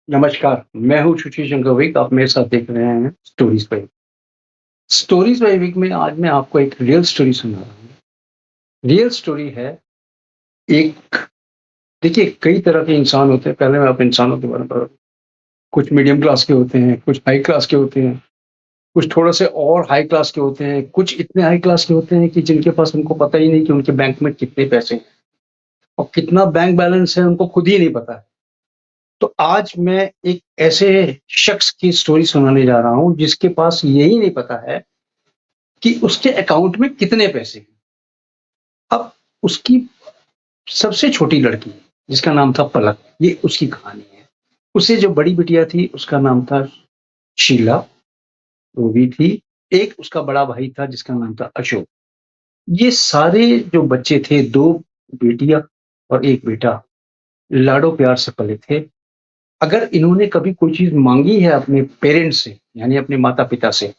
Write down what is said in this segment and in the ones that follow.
नमस्कार, मैं हूँ सुशील शंकर विक, आप मेरे साथ देख रहे हैं stories by Vik. Stories by Vik में आज मैं आपको एक रियल स्टोरी सुना रहा हूँ। रियल स्टोरी है एक देखिए कई तरह के इंसान होते हैं, पहले मैं आप इंसानों के बारे में बताऊँ। कुछ मीडियम क्लास के होते हैं, कुछ हाई क्लास के होते हैं, कुछ थोड़े-से और हाई क्लास के होते हैं, कुछ इतने हाई क्लास के होते हैं कि जिनके पास उनको पता ही नहीं कि उनके बैंक में कितने पैसे हैं और कितना बैंक बैलेंस है उनको खुद ही नहीं पता है। तो आज मैं एक ऐसे शख्स की स्टोरी सुनाने जा रहा हूँ जिसके पास यही नहीं पता है कि उसके अकाउंट में कितने पैसे हैं। अब उसकी सबसे छोटी लड़की, जिसका नाम था पलक, ये उसकी कहानी है। उससे जो बड़ी बिटिया थी, उसका नाम था शीला, वो भी थी। एक उसका बड़ा भाई था, जिसका नाम था अशोक। ये सारे जो बच्चे थे, 2 बेटियाँ और 1 बेटा, लाडो-प्यार से पले थे। अगर इन्होंने कभी कोई चीज़ माँगी है अपने पेरेंट्स से, यानी अपने माता-पिता से,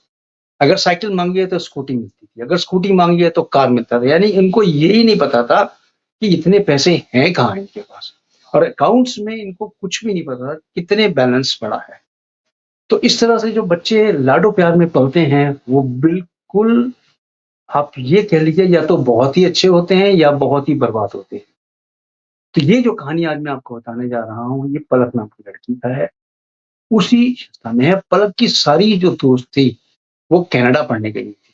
अगर साइकिल माँगी है तो स्कूटी मिलती थी, अगर स्कूटी माँगी है तो कार मिलता था। यानी इनको यही नहीं पता था कि इतने पैसे हैं कहाँ इनके पास और अकाउंट्स में इनको कुछ भी नहीं पता कितने बैलेंस पड़ा है। तो इस तरह से जो बच्चे लाडो-प्यार में पलते हैं, वो बिल्कुल आप ये कह लीजिए या तो बहुत ही अच्छे होते हैं या बहुत ही बर्बाद होते हैं। तो ये जो कहानी आज मैं आपको बताने जा रहा हूँ, ये पलक नाम की लड़की का है। उसी समय पलक की सारी जो दोस्त थी, वो कनाडा पढ़ने गई थी।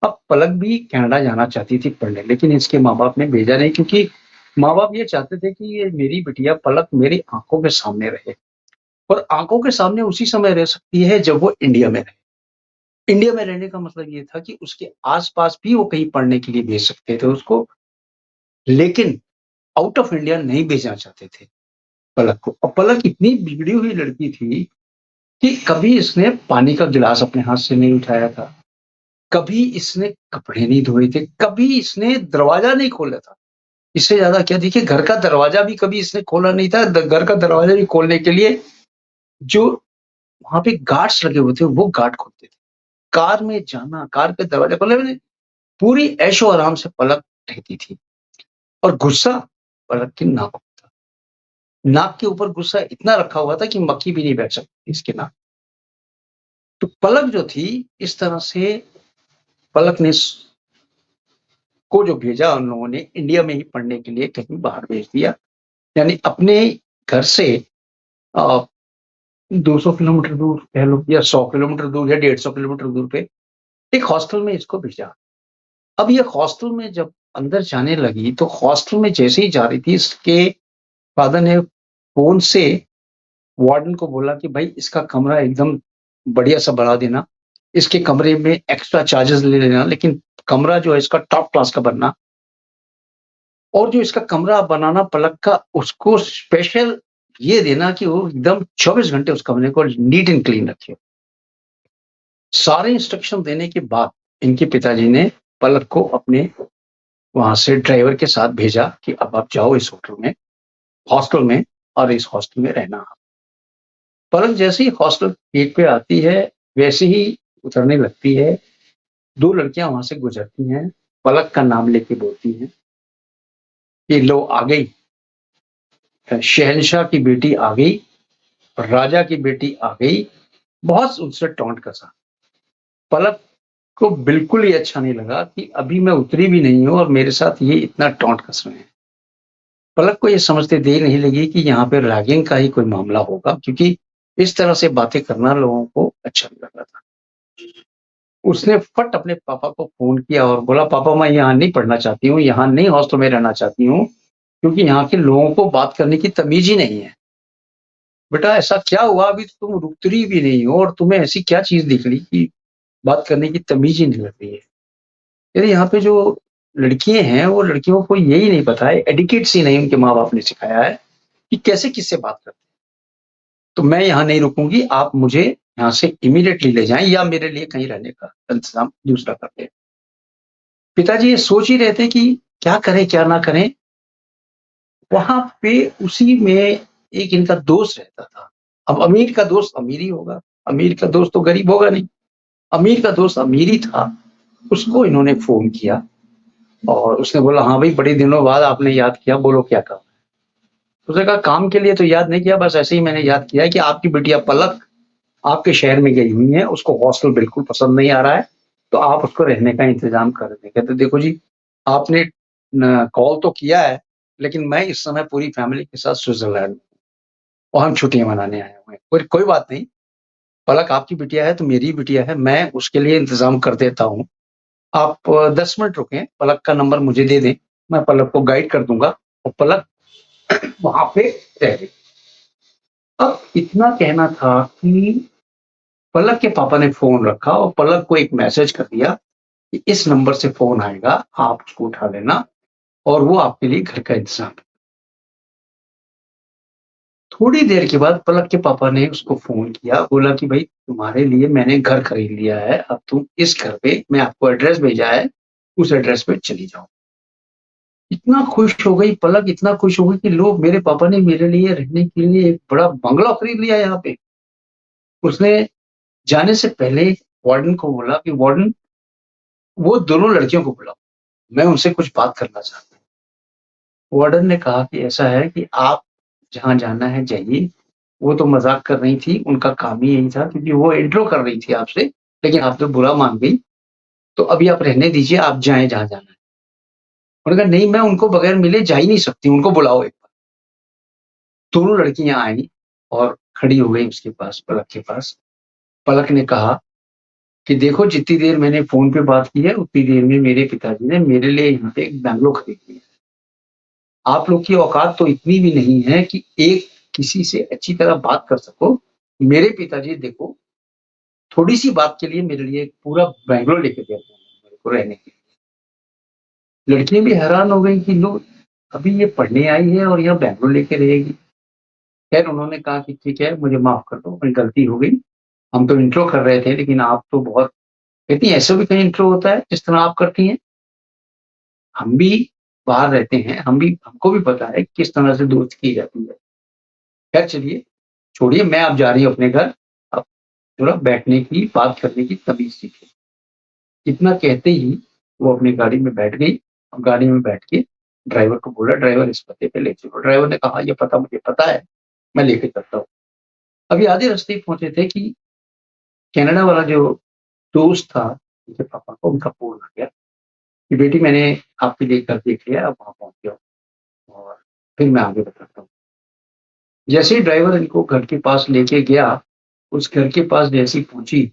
अब पलक भी कनाडा जाना चाहती थी पढ़ने, लेकिन इसके माँ-बाप ने भेजा नहीं क्योंकि माँ-बाप ये चाहते थे कि ये मेरी बिटिया पलक मेरी आँखों के सामने रहे और आँखों के सामने उसी समय रह सकती है जब वो इंडिया में रहे। इंडिया में रहने का मतलब ये था कि उसके आस-पास भी वो कहीं पढ़ने के लिए भेज सकते थे उसको, लेकिन आउट ऑफ इंडिया नहीं भेजना चाहते थे पलक को। और पलक इतनी बिगड़ी हुई लड़की थी कि कभी इसने पानी का गिलास अपने हाथ से नहीं उठाया था, कभी इसने कपड़े नहीं धोए थे, कभी इसने दरवाज़ा नहीं खोला था। इससे ज़्यादा क्या देखिए घर का दरवाज़ा भी कभी इसने खोला नहीं था। द घर का दरवाज़ा भी खोलने के लिए जो वहाँ पे गार्ड्स लगे हुए थे, वो गार्ड खोलते थे। कार में जाना, कार के दरवाज़ा खोलने में पूरी ऐशो-आराम से पलक रहती थी और गुस्सा पलक की नाक पे था। नाक के ऊपर गुस्सा इतना रखा हुआ था कि मक्खी भी नहीं बैठ सकती थी इसके नाक। तो पलक जो थी, इस तरह से पलक ने को जो भेजा उन लोगों ने इंडिया में ही पढ़ने के लिए कहीं बाहर भेज दिया। यानी अपने घर से अ, 200 किलोमीटर दूर कह लो या 100 किलोमीटर दूर या 150 किलोमीटर दूर पे एक हॉस्टल में इसको भेजा। अब ये हॉस्टल में जब अंदर जाने लगी तो हॉस्टल में जैसे ही जा रही थी इसके फादर ने फ़ोन से वार्डन को बोला कि भाई इसका कमरा एकदम बढ़िया-सा बना देना। इसके कमरे में एक्स्ट्रा चार्जेज़ ले लेना लेकिन कमरा जो है इसका टॉप क्लास का बनना और जो इसका कमरा बनाना पलक का उसको स्पेशल ये देना कि वो एकदम 24 घंटे उस कमरे को नीट एंड क्लीन रखे। सारे इंस्ट्रक्शन देने के बाद इनके पिताजी ने पलक को अपने वहाँ से ड्राइवर के साथ भेजा कि अब आप जाओ इस हॉस्टल में और इस हॉस्टल में रहना। पलक जैसे ही हॉस्टल गेट पे आती है, वैसे ही उतरने लगती है। 2 लड़कियाँ वहाँ से गुज़रती हैं, पलक का नाम लेके बोलती हैं कि लो आ गई, शहंशाह की बेटी आ गई, राजा की बेटी आ गई। बहुत उनसे टॉन्ट कसा। पलक को बिल्कुल ही अच्छा नहीं लगा कि अभी मैं उतरी भी नहीं हूँ और मेरे साथ ये इतना टॉन्ट कस रहे हैं। पलक को ये समझते देर नहीं लगी कि यहाँ पे रैगिंग का ही कोई मामला होगा क्योंकि इस तरह से बातें करना लोगों को अच्छा नहीं लग रहा था। उसने फट अपने पापा को फ़ोन किया और बोला, "पापा मैं यहाँ नहीं पढ़ना चाहती हूँ, यहाँ नहीं हॉस्टल में रहना चाहती हूँ, क्योंकि यहाँ के लोगों को बात करने की तमीज़ ही नहीं है। बेटा ऐसा क्या हुआ अभी तो तुम उतरी भी नहीं हो और तुम्हें ऐसी क्या चीज़ दिख ली कि बात करने की तमीज़ ही नहीं लग रही है?" यानी यहाँ पे जो लड़कियाँ हैं, वो लड़कियों को यही नहीं पता है, एटिकेट्स ही नहीं उनके माँ-बाप ने सिखाया है कि कैसे किससे बात करते हैं। तो मैं यहाँ नहीं रुकूँगी, आप मुझे यहाँ से इमीडिएटली ले जाएँ या मेरे लिए कहीं रहने का इंतज़ाम दूसरा कर दें। पिताजी ये सोच ही रहे थे कि क्या करें, क्या ना करें? वहाँ पे उसी में एक इनका दोस्त रहता था। अब अमीर का दोस्त अमीर ही होगा, अमीर का दोस्त तो गरीब होगा नहीं। अमीर का दोस्त अमीर ही था, उसको इन्होंने फ़ोन किया और उसने बोला, "हाँ भाई, बड़े दिनों बाद आपने याद किया, बोलो क्या काम है?" उसने कहा काम के लिए तो याद नहीं किया, बस ऐसे ही मैंने याद किया है कि आपकी बिटिया पलक आपके शहर में गई हुई है, उसको हॉस्टल बिल्कुल पसंद नहीं आ रहा है, तो आप उसको रहने का इंतज़ाम कर दें। कहते देखो जी, आपने न कॉल तो किया है, लेकिन मैं इस समय पूरी फैमिली के साथ स्विट्ज़रलैंड में हूँ और हम छुट्टियाँ मनाने आए हुए हैं। कोई कोई बात नहीं, पलक आपकी बिटिया है तो मेरी ही बिटिया है, मैं उसके लिए इंतज़ाम कर देता हूँ। आप 10 मिनट रुकें, पलक का नंबर मुझे दे दें, मैं पलक को गाइड कर दूँगा और पलक वहाँ पे रह गई। अब इतना कहना था कि पलक के पापा ने फ़ोन रखा और पलक को एक मैसेज कर दिया कि इस नंबर से फ़ोन आएगा, आप उसको उठा लेना और वो आपके लिए घर का इंतज़ाम। थोड़ी देर के बाद पलक के पापा ने उसको फ़ोन किया, बोला कि भई तुम्हारे लिए मैंने घर खरीद लिया है, अब तुम इस घर पे मैं आपको एड्रेस भेजा है, उस एड्रेस पे चली जाओ। इतना खुश हो गई पलक, इतना खुश हो गई कि लो मेरे पापा ने मेरे लिए रहने के लिए एक बड़ा बंगला खरीद लिया यहाँ पे। उसने जाने से पहले वार्डन को बोला कि वार्डन वो दोनों लड़कियों को बुलाओ, मैं उनसे कुछ बात करना चाहता हूँ। वार्डन ने कहा कि ऐसा है कि आप जहाँ जाना है जाइए, वो तो मज़ाक कर रही थी, उनका काम ही यही था क्योंकि वो इंट्रो कर रही थी आपसे, लेकिन आप तो बुरा मान गई, तो अभी आप रहने दीजिए, आप जाएँ जहाँ जाना है। उन्होंने कहा नहीं मैं उनको बगैर मिले जा ही नहीं सकती, उनको बुलाओ एक बार। दोनों लड़कियाँ आईं और खड़ी हो गई उसके पास, पलक के पास। पलक ने कहा कि देखो जितनी देर मैंने फ़ोन पे बात की है, उतनी देर में मेरे पिताजी ने मेरे लिए यहाँ पे एक बंगलो खरीद लिया है। आप लोग की औकात तो इतनी भी नहीं है कि एक किसी से अच्छी तरह बात कर सको। मेरे पिताजी देखो, थोड़ी-सी बात के लिए मेरे लिए एक पूरा बंगलो लेके गए हैं मेरे को रहने के लिए। लड़कियाँ भी हैरान हो गई कि लो, अभी ये पढ़ने आई है और यहाँ बंगलो लेके रहेगी। खैर उन्होंने कहा कि ठीक है, मुझे माफ़ कर दो, मेरी गलती हो गई। हम तो इंट्रो कर रहे थे, लेकिन आप तो बहुत कहती हैं ऐसा भी कहीं इंट्रो होता है, जिस तरह आप करती हैं? हम भी बाहर रहते हैं, हमको भी पता है किस तरह से दोस्ती की जाती है। खैर चलिए, छोड़िए मैं अब जा रही हूँ अपने घर, अब थोड़ा बैठने की, बात करने की तमीज़ सीखिए। इतना कहते ही वो अपनी गाड़ी में बैठ गई और गाड़ी में बैठ के ड्राइवर को बोला, "ड्राइवर इस पते पे ले चलो।" ड्राइवर ने कहा, "ये पता मुझे पता है, मैं लेके चलता हूँ।" अभी आधे रास्ते ही पहुँचे थे कि कनाडा वाला जो दोस्त था, उनके पापा को उनका फ़ोन आ गया कि, "बेटी मैंने आपके लिए घर देख लिया है, आप वहाँ पहुँच जाओ और फिर मैं आगे बताता हूँ।" जैसे ही ड्राइवर इनको घर के पास लेके गया, उस घर के पास जैसे ही पहुँची,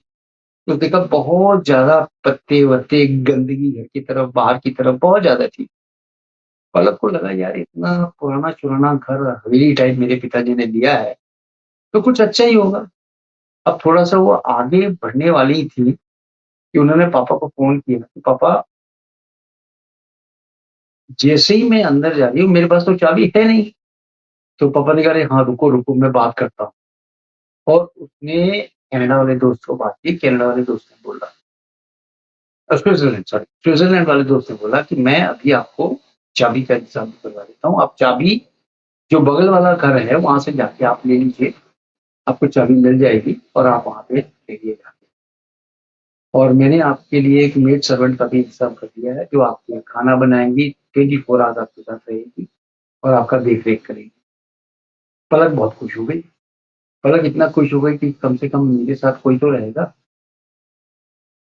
तो देखा बहुत ज़्यादा पत्ते-वत्ते, गंदगी घर की तरफ, बाहर की तरफ बहुत ज़्यादा थी। पलक को लगा यार इतना पुराना-चुराना घर, हवेली टाइप मेरे पिताजी ने लिया है, तो कुछ अच्छा ही होगा। अब थोड़ा-सा वो आगे बढ़ने वाली ही थी कि उन्होंने पापा को फ़ोन किया कि पापा जैसे ही मैं अंदर जा रही हूँ, मेरे पास तो चाबी है नहीं। तो पापा ने कहा, "अरे हाँ, रुको, रुको मैं बात करता हूँ।" और उसने कनाडा वाले दोस्त को बात की, कनाडा वाले दोस्त ने बोला स्विट्ज़रलैंड सॉरी, स्विट्ज़रलैंड वाले दोस्त ने बोला कि मैं अभी आपको चाबी का इंतज़ाम करवा देता हूँ। आप चाबी जो बगल वाला घर है, वहाँ से जाके आप ले लीजिए, आपको चाबी मिल जाएगी और आप वहाँ पे रहिए जाके। और मैंने आपके लिए एक मेड सर्वेंट का भी इंतज़ाम कर दिया है, जो आपके लिए खाना बनाएँगी, 24 आवर्स आपके साथ रहेगी और आपका देख-रेख करेगी। पलक बहुत खुश हो गई। पलक इतना खुश हो गई कि कम से कम मेरे साथ कोई तो रहेगा।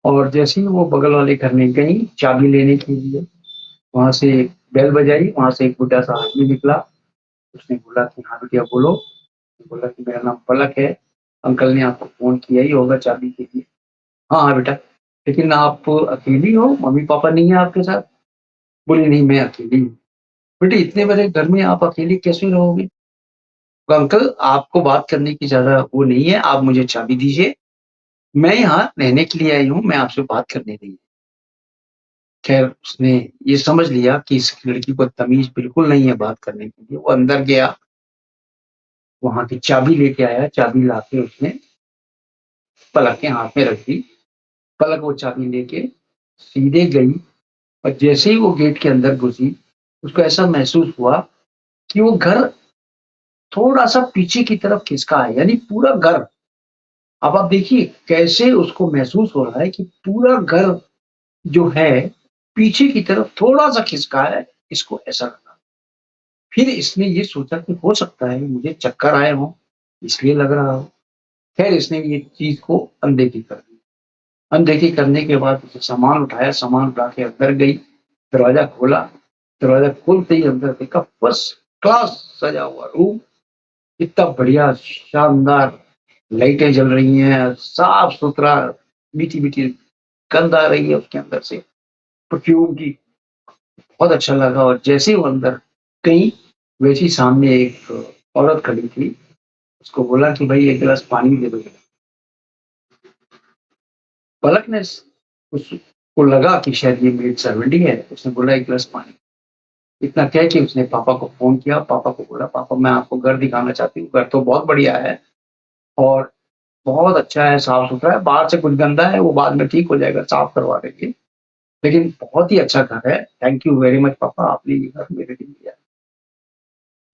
और जैसे ही वो बगल वाले घर में गई चाबी लेने के लिए, वहाँ से बेल बजाई, वहाँ से एक बुड्ढा-सा आदमी निकला। उसने बोला कि, "हाँ बिटिया बोलो।" बोला कि, "मेरा नाम पलक है, अंकल ने आपको फ़ोन किया ही होगा चाबी के लिए।" "हाँ, हाँ बेटा, लेकिन आप अकेली हो, मम्मी-पापा नहीं है आपके साथ?" बोली, "नहीं, मैं अकेली हूँ।" "बेटे इतने बड़े घर में आप अकेले कैसे रहोगे?" तो "अंकल आपको बात करने की ज़्यादा वो नहीं है, आप मुझे चाबी दीजिए, मैं यहाँ रहने के लिए आई हूँ, मैं आपसे बात करने नहीं।" खैर उसने ये समझ लिया कि इस लड़की को तमीज़ बिल्कुल नहीं है बात करने के लिए। वो अंदर गया, वहाँ की चाबी लेके आया, चाबी लाके उसने पलक के हाथ में रख दी। पलक वो चाबी लेके सीधे गई और जैसे ही वो गेट के अंदर घुसी, उसको ऐसा महसूस हुआ कि वो घर थोड़ा-सा पीछे की तरफ खिसका है, यानी पूरा घर। अब आप देखिए कैसे उसको महसूस हो रहा है कि पूरा घर जो है, पीछे की तरफ थोड़ा-सा खिसका है, इसको ऐसा लगा। फिर इसने ये सोचा कि हो सकता है मुझे चक्कर आए हों, इसलिए लग रहा हो। खैर इसने ये चीज़ को अनदेखी कर दी। अनदेखी करने के बाद उसने सामान उठाया, सामान उठा के अंदर गई, दरवाज़ा खोला, दरवाज़ा खोलते ही अंदर देखा फर्स्ट क्लास सजा हुआ रूम, इतना बढ़िया शानदार लाइटें जल रही हैं, साफ-सुथरा, मीठी-मीठी गंध आ रही है उसके अंदर से, परफ्यूम की। बहुत अच्छा लगा और जैसे ही वो अंदर गई, वैसे ही सामने एक औरत खड़ी थी, उसको बोला कि भई 1 गिलास पानी दे दो। पलक ने स उसको लगा कि शायद ये मेड सर्वेंट ही है, उसने बोला 1 गिलास पानी। इतना कह के उसने पापा को फ़ोन किया, पापा को बोला, "पापा मैं आपको घर दिखाना चाहती हूँ, घर तो बहुत बढ़िया है और बहुत अच्छा है, साफ-सुथरा है, बाहर से कुछ गंदा है, वो बाद में ठीक हो जाएगा, साफ करवा देंगे, लेकिन बहुत ही अच्छा घर है, थैंक यू वेरी मच पापा आपने ये घर मेरे लिए लिया।"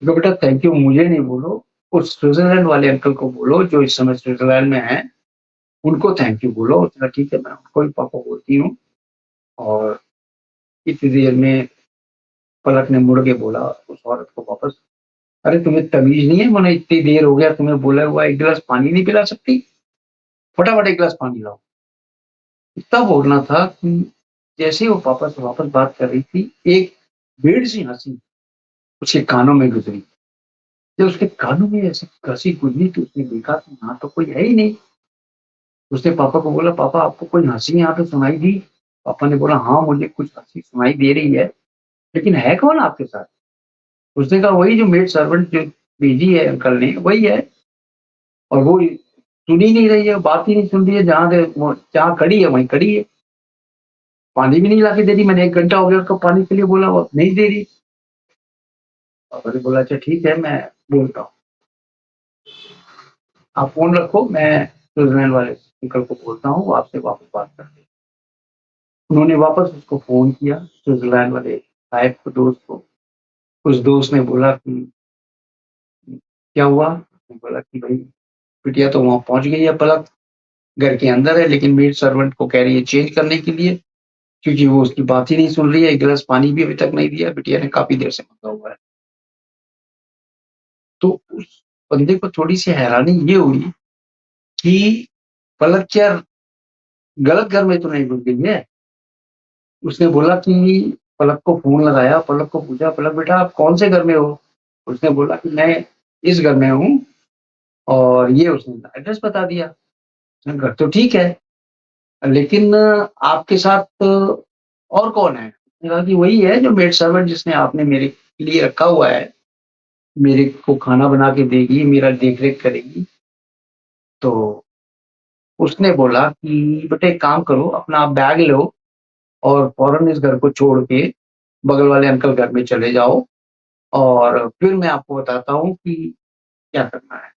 तो बेटा थैंक यू मुझे नहीं बोलो, उस स्विट्ज़रलैंड वाले अंकल को बोलो जो इस समय स्विट्ज़रलैंड में हैं, उनको थैंक यू बोलो। उसने कहा ठीक है मैं उनको ही पापा बोलती हूँ और इतनी देर में पलक ने मुड़ के बोला उस औरत को वापस, "अरे तुम्हें तमीज़ नहीं है? मैंने इतनी देर हो गया तुम्हें बोला हुआ 1 गिलास पानी नहीं पिला सकती? फटाफट 1 गिलास पानी लाओ।" इतना बोलना था कि जैसे ही वो पापा से वापस बात कर रही थी, एक वियर्ड सी हँसी उसके कानों में गुज़री। जब उसके कानों में ऐसी हँसी गुज़री तो उसने देखा कि यहाँ तो कोई है ही नहीं। उसने पापा को बोला, "पापा आपको कोई हँसी यहाँ पे सुनाई दी?" पापा ने बोला, "हाँ, मुझे कुछ हँसी सुनाई दे रही है, लेकिन है कौन आपके साथ?" उसने कहा, "वही जो मेड सर्वेंट जो भेजी है अंकल ने, वही है और वो सुन ही नहीं रही है, बात ही नहीं सुन रही है, जहाँ खड़ी है वहीं खड़ी है। पानी भी नहीं लाके दे रही, मैंने 1 घंटा हो गया उसको पानी के लिए बोला, वो नहीं दे रही।" पापा ने बोला, "अच्छा ठीक है, मैं बोलता हूँ। आप फ़ोन रखो, मैं स्विट्ज़रलैंड वाले अंकल को बोलता हूँ, वो आपसे वापस बात करते हैं।" उन्होंने वापस उसको फ़ोन किया, स्विट्ज़रलैंड वाले साहब को, दोस्त को। उस दोस्त ने बोला कि, "क्या हुआ?" उसने बोला कि, "भई, बिटिया तो वहाँ पहुँच गई है पलक, घर के अंदर है, लेकिन मेड सर्वेंट को कह रही है चेंज करने के लिए, क्योंकि वो उसकी बात ही नहीं सुन रही है, 1 गिलास पानी भी अभी तक नहीं दिया, बिटिया ने काफ़ी देर से माँगा हुआ है।" तो उस बंदे को थोड़ी-सी हैरानी ये हुई कि पलक क्या गलत घर में तो नहीं घुस गई है? उसने बोला कि पलक को फ़ोन लगाया, पलक को पूछा, "पलक बेटा आप कौन से घर में हो?" उसने बोला कि, "मैं इस घर में हूँ" और ये उसने एड्रेस बता दिया। घर तो ठीक है, लेकिन आपके साथ और कौन है? उसने कहा कि वही है जो मेड सर्वेंट जिसने आपने मेरे लिए रखा हुआ है, मेरे को खाना बना के देगी, मेरा देख-रेख करेगी। तो उसने बोला कि बेटा एक काम करो, अपना आप बैग लो और फ़ौरन इस घर को छोड़ के बगल वाले अंकल घर में चले जाओ और फिर मैं आपको बताता हूँ कि क्या करना है।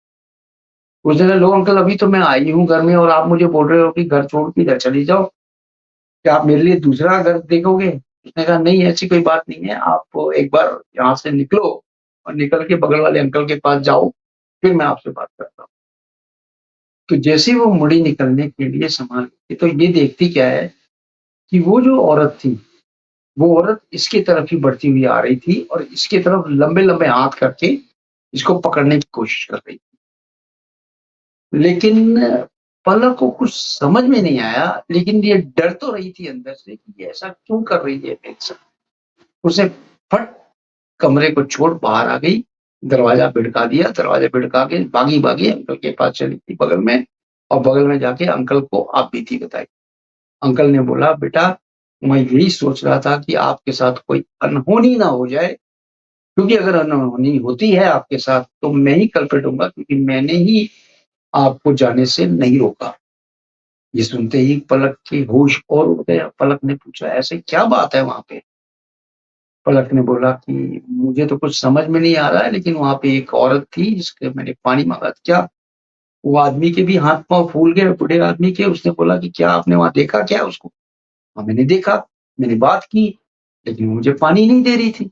उसने कहा, "लो अंकल अभी तो मैं आई हूँ घर में और आप मुझे बोल रहे हो कि घर छोड़ के इधर चली जाओ। क्या आप मेरे लिए दूसरा घर देखोगे?" उसने कहा, "नहीं ऐसी कोई बात नहीं है, आप एक बार यहाँ से निकलो और निकल के बगल वाले अंकल के पास जाओ, फिर मैं आपसे बात करता हूँ।" तो जैसे ही वो मुड़ी निकलने के लिए संभाल की तो ये देखती क्या है कि वो जो औरत थी, वो औरत इसकी तरफ ही बढ़ती हुई आ रही थी और इसकी तरफ लंबे-लंबे हाथ करके इसको पकड़ने की कोशिश कर रही थी। लेकिन पलक को कुछ समझ में नहीं आया, लेकिन ये डर तो रही थी अंदर से कि ये ऐसा क्यों कर रही है मेरे साथ। उसने फट कमरे को छोड़ बाहर आ गई, दरवाज़ा बिड़का दिया, दरवाज़ा बिड़का के भागी-भागी अंकल के पास चली गई बगल में और बगल में जाके अंकल को आप बीती बताई। अंकल ने बोला, "बेटा, मैं यही सोच रहा था कि आपके साथ कोई अनहोनी ना हो जाए, क्योंकि अगर अनहोनी होती है आपके साथ, तो मैं ही कल्प्रिट हूँगा क्योंकि मैंने ही आपको जाने से नहीं रोका।" ये सुनते ही पलक के होश और उड़ गए। पलक ने पूछा, "ऐसे क्या बात है वहाँ पे?" पलक ने बोला कि, "मुझे तो कुछ समझ में नहीं आ रहा है, लेकिन वहाँ पे एक औरत थी जिसके मैंने पानी माँगा। क्या वो आदमी के भी हाथ-पाँव फूल गए, बूढ़े आदमी के। उसने बोला कि, "क्या आपने वहाँ देखा क्या उसको?" हाँ, मैंने देखा, मैंने बात की, लेकिन वो मुझे पानी नहीं दे रही थी।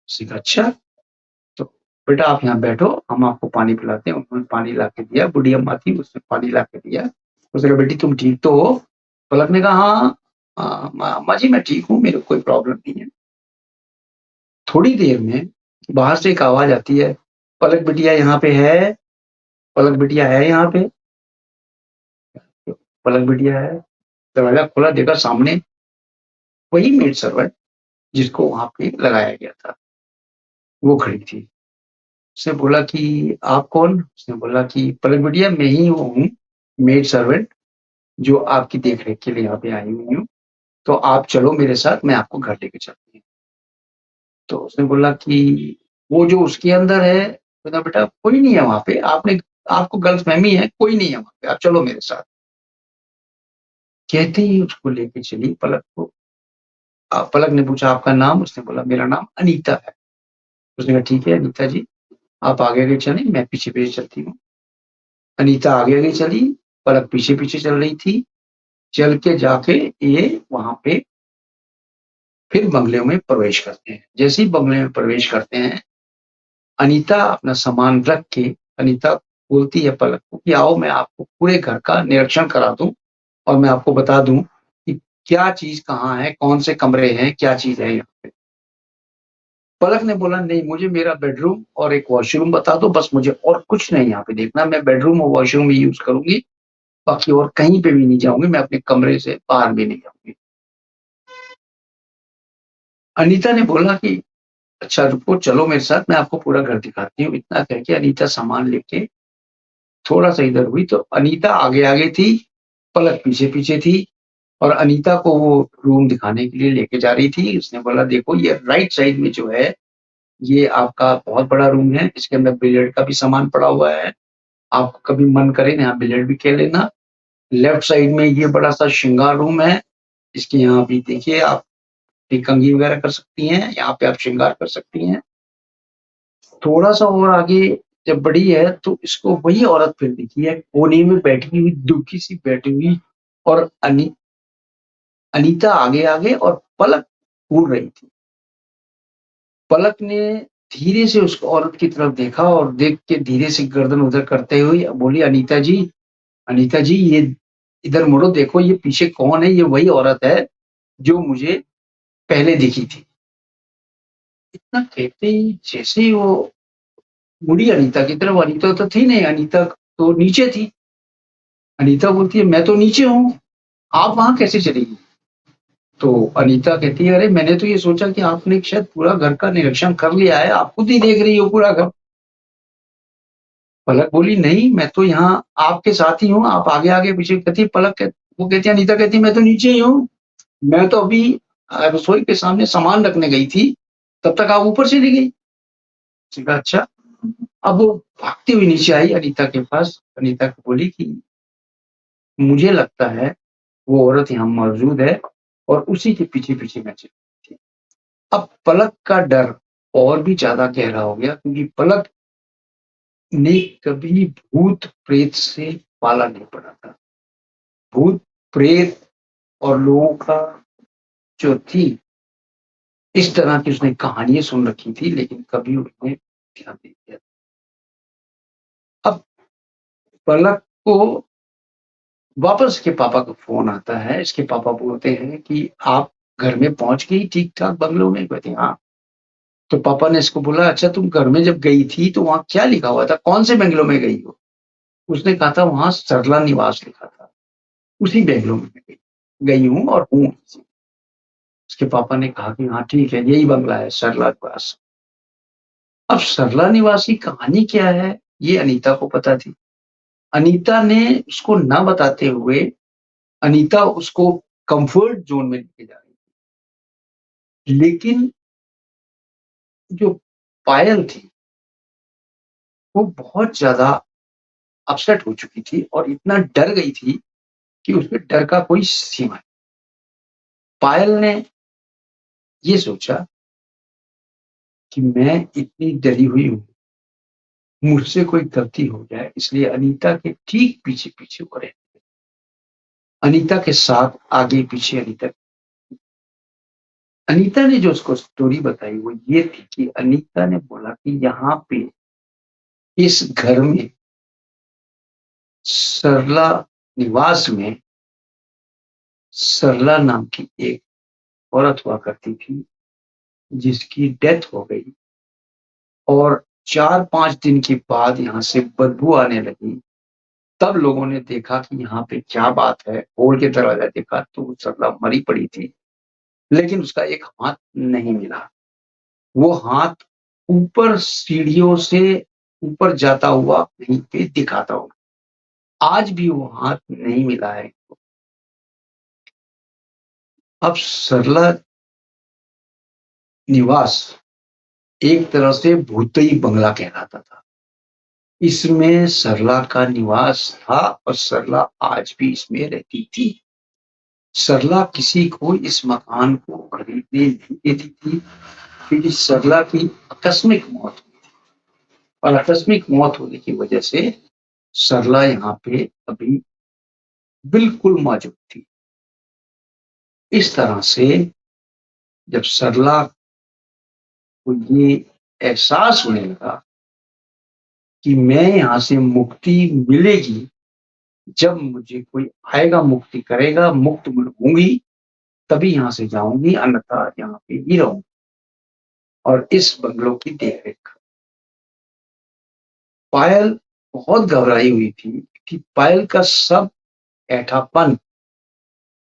उसने कहा, "अच्छा, तो बेटा आप यहाँ बैठो, हम आपको पानी पिलाते हैं।" उन्होंने पानी ला के दिया, बूढ़ी अम्मा थी, उसने पानी ला के दिया। उसने कहा, "बेटी तुम ठीक तो हो?" पलक ने कहा, "हाँ, हाँ, अम्मा जी मैं ठीक हूँ, मेरे को कोई प्रॉब्लम नहीं है।" थोड़ी देर में बाहर से एक आवाज़ आती है, "पलक बिटिया यहाँ पे है? पलक बिटिया है यहाँ पे?" पलक बिटिया है, दरवाज़ा खोला, देखा सामने वही मेड सर्वेंट जिसको वहाँ पे लगाया गया था, वो खड़ी थी। उसने बोला कि, "आप कौन?" उसने बोला कि, "पलक बिटिया मैं ही वो हूँ, मेड सर्वेंट जो आपकी देख-रेख के लिए यहाँ पे आई हुई हूँ, तो आप चलो मेरे साथ, मैं आपको घर लेके चलती हूँ।" तो उसने बोला कि वो जो उसके अंदर है, बोला बेटा कोई नहीं है वहाँ पे, आपको गलतफ़हमी है, कोई नहीं है वहाँ पे, आप चलो मेरे साथ। कहते ही उसको लेके चली पलक को। पलक ने पूछा आपका नाम? उसने बोला मेरा नाम अनीता है। उसने कहा ठीक है अनीता जी, आप आगे-आगे चलें, मैं पीछे-पीछे चलती हूँ। अनीता आगे-आगे चली, पलक पीछे-पीछे चल रही थी। चल के जाके ये वहाँ पे फिर बंगले में प्रवेश करते हैं। जैसे ही बंगले में प्रवेश करते हैं, अनीता अपना सामान रख के अनीता बोलती है पलक को कि आओ मैं आपको पूरे घर का निरीक्षण करा दूँ और मैं आपको बता दूँ कि क्या चीज़ कहाँ है, कौन से कमरे हैं, क्या चीज़ है यहाँ पे। पलक ने बोला नहीं मुझे मेरा बेडरूम और एक वॉशरूम बता दो बस मुझे और कुछ नहीं यहाँ पे देखना, मैं बेडरूम और वॉशरूम ही यूज़ करूँगी, बाकी और कहीं पे भी नहीं जाऊँगी, मैं अपने कमरे से बाहर भी नहीं जाऊँगी। अनीता ने बोला कि अच्छा रुको चलो मेरे साथ मैं आपको पूरा घर दिखाती हूँ। इतना कह के अनीता सामान लेके थोड़ा-सा इधर हुई तो अनीता आगे-आगे थी, पलक पीछे-पीछे थी और अनीता को वो रूम दिखाने के लिए लेके जा रही थी। उसने बोला देखो ये राइट साइड में जो है, ये आपका बहुत बड़ा रूम है, इसके अंदर बिलियर्ड का भी सामान पड़ा हुआ है। आपको कभी मन करे यहाँ बिलियर्ड भी खेल लेना। लेफ्ट साइड में ये बड़ा-सा श्रृंगार रूम है, इसके यहाँ भी देखिए आप ये कंघी वगैरह कर सकती हैं, यहाँ पे आप श्रृंगार कर सकती हैं। थोड़ा-सा और आगे जब बढ़ी है तो इसको वही औरत फिर दिखी है, कोने में बैठी हुई, दुखी-सी बैठी हुई और अनीता आगे-आगे और पलक घूर रही थी। पलक ने धीरे से उस औरत की तरफ देखा और देख के धीरे से गर्दन उधर करते हुए बोली, अनीता जी ये इधर मुड़ो देखो ये पीछे कौन है? ये वही औरत है, जो मुझे पहले दिखी थी।" इतना कहते ही जैसे ही वो मुड़ी अनीता की तरफ, अनीता तो थी नहीं, अनीता तो नीचे थी। अनीता बोलती है, "मैं तो नीचे हूँ, आप वहाँ कैसे चली गई?" तो अनीता कहती है, "अरे! मैंने तो ये सोचा कि आपने शायद पूरा घर का निरीक्षण कर लिया है, आप खुद ही देख रही हो पूरा घर।" पलक बोली, "नहीं, मैं तो यहाँ आपके साथ ही हूँ, आप आगे-आगे पीछे" कहती है पलक कह वो कहती है अनीता कहती है, "मैं तो नीचे ही हूँ, मैं तो अभी रसोई के सामने सामान रखने गई थी, तब तक आप ऊपर चली गई।" उसने कहा, "अच्छा।" अब वो भागती हुई नीचे आई अनीता के पास, अनीता को बोली कि, "मुझे लगता है वो औरत यहाँ मौजूद है और उसी के पीछे-पीछे मैं चली थी।" अब पलक का डर और भी ज़्यादा गहरा हो गया क्योंकि पलक ने कभी भूत-प्रेत से पाला नहीं पड़ा था। भूत-प्रेत और लोगों का जो थी, इस तरह की उसने कहानियाँ सुन रखी थी लेकिन कभी उसने ध्यान नहीं दिया। अब पलक को वापस इसके पापा का फ़ोन आता है, इसके पापा बोलते हैं कि, "आप घर में पहुँच गई ठीक-ठाक बंगलो में?" कहती है, "हाँ।" तो पापा ने इसको बोला, "अच्छा तुम घर में जब गई थी तो वहाँ क्या लिखा हुआ था? कौन से बंगलो में गई हो?" उसने कहा था, "वहाँ सरला निवास लिखा था, उसी बंगलो में मैं गई गई हूँ और हूँ।" उसके पापा ने कहा कि, "हाँ ठीक है, यही बंगला है सरला निवास।" अब सरला निवास की कहानी क्या है, ये अनीता को पता थी। अनीता ने उसको ना बताते हुए अनीता उसको कम्फर्ट ज़ोन में लेके जा रही थी। लेकिन जो पायल थी, वो बहुत ज़्यादा अपसेट हो चुकी थी और इतना डर गई थी कि उसके डर का कोई सीमा नहीं। पायल ने ये सोचा कि मैं इतनी डरी हुई हूँ, मुझसे कोई गलती हो जाए इसलिए अनीता के ठीक पीछे-पीछे वो रहे। अनीता के साथ आगे-पीछे अनीता ने जो उसको स्टोरी बताई वो ये थी कि अनीता ने बोला कि यहाँ पे इस घर में सरला निवास में सरला नाम की एक औरत हुआ करती थी, जिसकी डेथ हो गई और 4-5 दिन के बाद यहाँ से बदबू आने लगी। तब लोगों ने देखा कि यहाँ पे क्या बात है, खोल के दरवाज़ा देखा तो सरला मरी पड़ी थी, लेकिन उसका एक हाथ नहीं मिला। वो हाथ ऊपर सीढ़ियों से ऊपर जाता हुआ कहीं पे दिखा था। आज भी वो हाथ नहीं मिला है। अब सरला निवास एक तरह से भूतई बंगला कहलाता था। इसमें सरला का निवास था और सरला आज भी इसमें रहती थी। सरला किसी को इस मकान को खरीदने नहीं देती थी, क्योंकि सरला की आकस्मिक मौत हुई थी और आकस्मिक मौत होने की वजह से सरला यहाँ पे अभी बिल्कुल मौजूद थी। इस तरह से जब सरला को ये एहसास होने लगा कि मैं यहाँ से मुक्ति मिलेगी, जब मुझे कोई आएगा मुक्ति करेगा, मुक्त मैं होंगी, तभी यहाँ से जाऊँगी, अन्यथा यहाँ पे ही रहूँगी और इस बंगलों की देख-रेख। पायल बहुत घबराई हुई थी कि पायल का सब ऐंठापन,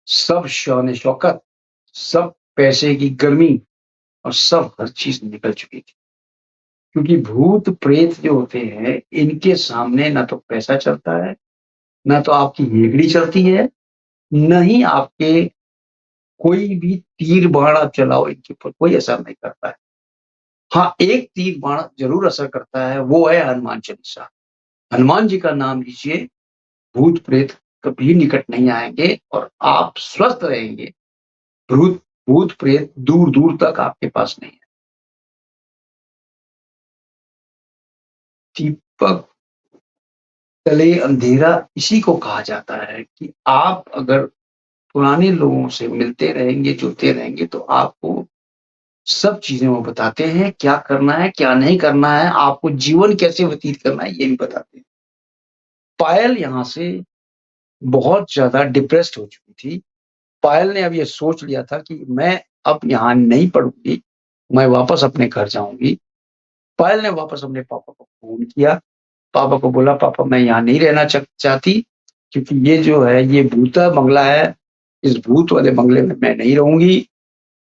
सब शान-ए-शौकत, सब पैसे की गर्मी और सब हर चीज़ निकल चुकी थी। क्योंकि भूत-प्रेत जो होते हैं, इनके सामने ना तो पैसा चलता है, ना तो आपकी हेगड़ी चलती है, ना ही आपके कोई भी तीर-बाण आप चलाओ इनके ऊपर कोई असर नहीं करता है। हाँ, एक तीर-बाण ज़रूर असर करता है, वो है हनुमान चालीसा। हनुमान जी का नाम लीजिए, भूत-प्रेत कभी निकट नहीं आएँगे और आप स्वस्थ रहेंगे। भूत-प्रेत दूर-दूर तक आपके पास नहीं है। दीपक तले अंधेरा इसी को कहा जाता है कि आप अगर पुराने लोगों से मिलते रहेंगे, जुड़ते रहेंगे तो आपको सब चीज़ें वो बताते हैं, क्या करना है, क्या नहीं करना है, आपको जीवन कैसे व्यतीत करना है, ये भी बताते हैं। पायल यहाँ से बहुत ज़्यादा डिप्रेस्ड हो चुकी थी। पायल ने अब ये सोच लिया था कि मैं अब यहाँ नहीं पढ़ूँगी, मैं वापस अपने घर जाऊँगी। पायल ने वापस अपने पापा को फ़ोन किया, पापा को बोला, "पापा मैं यहाँ नहीं रहना चाहती, क्योंकि ये जो है ये भूता बंगला है, इस भूत वाले बंगले में मैं नहीं रहूँगी,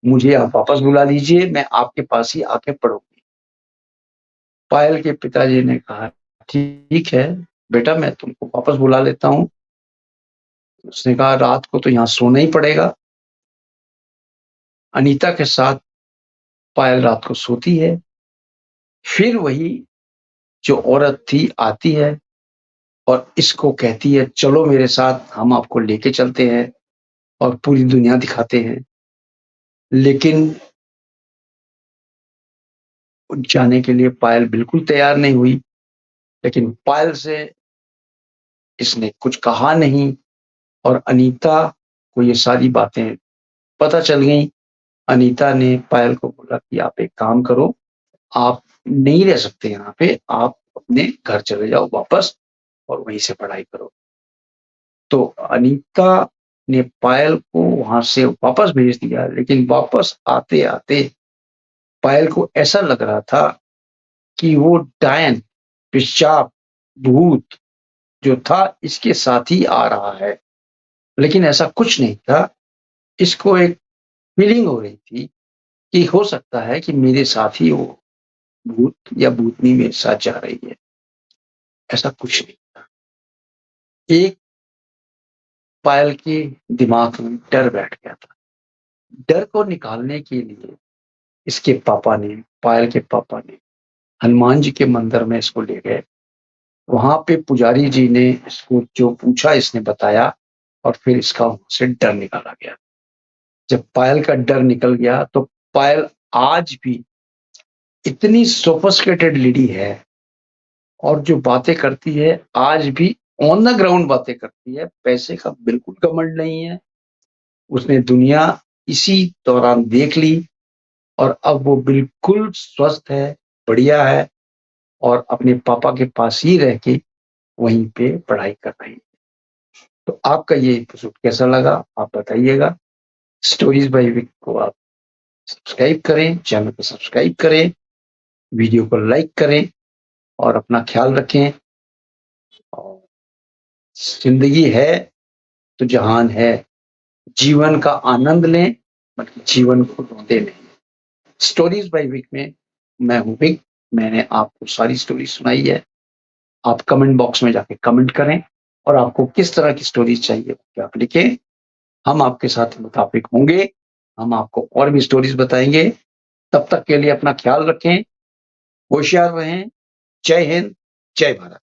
मुझे आप वापस बुला लीजिए, मैं आपके पास ही आके पढ़ूँगी।" पायल के पिताजी ने कहा, "ठीक है, बेटा मैं तुमको वापस बुला लेता हूँ।" उसने कहा, "रात को तो यहाँ सोना ही पड़ेगा।" अनीता के साथ पायल रात को सोती है। फिर वही जो औरत थी आती है और इसको कहती है, "चलो मेरे साथ, हम आपको लेके चलते हैं और पूरी दुनिया दिखाते हैं।" लेकिन जाने के लिए पायल बिल्कुल तैयार नहीं हुई, लेकिन पायल से इसने कुछ कहा नहीं और अनीता को ये सारी बातें पता चल गईं। अनीता ने पायल को बोला कि आप एक काम करो, आप नहीं रह सकते यहाँ पे, आप अपने घर चले जाओ वापस और वहीं से पढ़ाई करो। तो अनीता ने पायल को वहाँ से वापस भेज दिया, लेकिन वापस आते-आते पायल को ऐसा लग रहा था कि वो डायन, पिशाच, भूत जो था इसके साथ ही आ रहा है। लेकिन ऐसा कुछ नहीं था, इसको एक फीलिंग हो रही थी कि हो सकता है कि मेरे साथ ही वो भूत या भूतनी मेरे साथ जा रही है। ऐसा कुछ नहीं था। एक पायल के दिमाग में डर बैठ गया था। डर को निकालने के लिए इसके पापा ने, पायल के पापा ने हनुमान जी के मंदिर में इसको ले गए। वहाँ पे पुजारी जी ने इसको जो पूछा इसने बताया और फिर इसका वहाँ से डर निकाला गया। जब पायल का डर निकल गया तो पायल आज भी इतनी सोफिस्टिकेटेड लेडी है और जो बातें करती है आज भी ऑन द ग्राउंड बातें करती है, पैसे का बिल्कुल घमंड नहीं है। उसने दुनिया इसी दौरान देख ली और अब वो बिल्कुल स्वस्थ है, बढ़िया है और अपने पापा के पास ही रह के वहीं पे पढ़ाई कर रही है। तो आपका ये एपिसोड कैसा लगा आप बताइएगा। स्टोरीज बाय विक को आप सब्सक्राइब करें, चैनल को सब्सक्राइब करें वीडियो को लाइक करें और अपना ख्याल रखें। और ज़िंदगी है तो जहान है, जीवन का आनंद लें, बल्कि जीवन को ढूँढे नहीं। स्टोरीज़ बाय विक में मैं हूँ विक, मैंने आपको सारी स्टोरी सुनाई है। आप कमेंट बॉक्स में जाके कमेंट करें और आपको किस तरह की स्टोरीज़ चाहिए वो आप लिखें। हम आपके साथ मुताबिक होंगे, हम आपको और भी स्टोरीज़ बताएँगे। तब तक के लिए अपना ख्याल रखें, होशियार रहें। जय हिंद, जय भारत।